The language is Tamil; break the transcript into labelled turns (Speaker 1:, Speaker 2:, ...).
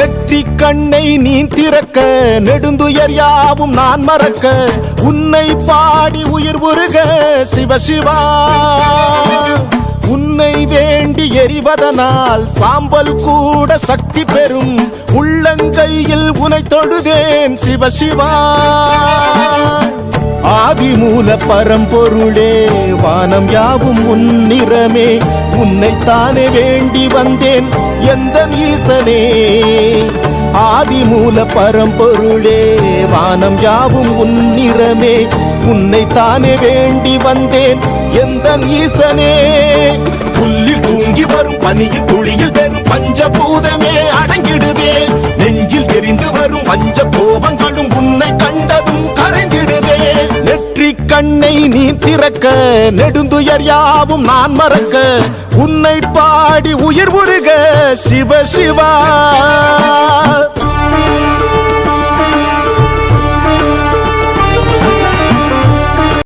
Speaker 1: நெற்றி கண்ணை நீ திறக்க நெடுந்துயர் யாவும் நான் மறக்க உன்னை பாடி உயிர் உருக சிவசிவா உன்னை வேண்டி எரிவதனால் சாம்பல் கூட சக்தி பெறும் உள்ளங்கையில் உனை தொழுதேன் சிவசிவா ஆதிமூல பரம்பொருளே வானம் யாவும் உன்னிறமே உன்னைத்தானே வேண்டி வந்தேன் எந்த ஈசனே ஆதிமூல பரம்பொருளே வானம் யாவும் உன்னிறமே உன்னைத்தானே வேண்டி வந்தேன் எந்த ஈசனே புல்லில் தூங்கி வரும் பனியில் துளியில் பெறும் பஞ்சபூதமே அடங்கிடுதே நெஞ்சில் எரிந்து வரும் பஞ்ச கோபங்களும் உன்னை கண்டதும் கரைந்திடுதே நெற்றி கண்ணை நீ திறக்க நெடுந்துயர் யாவும் நான் மறக்க உன்னை பாடி உயிர் உருக சிவசிவா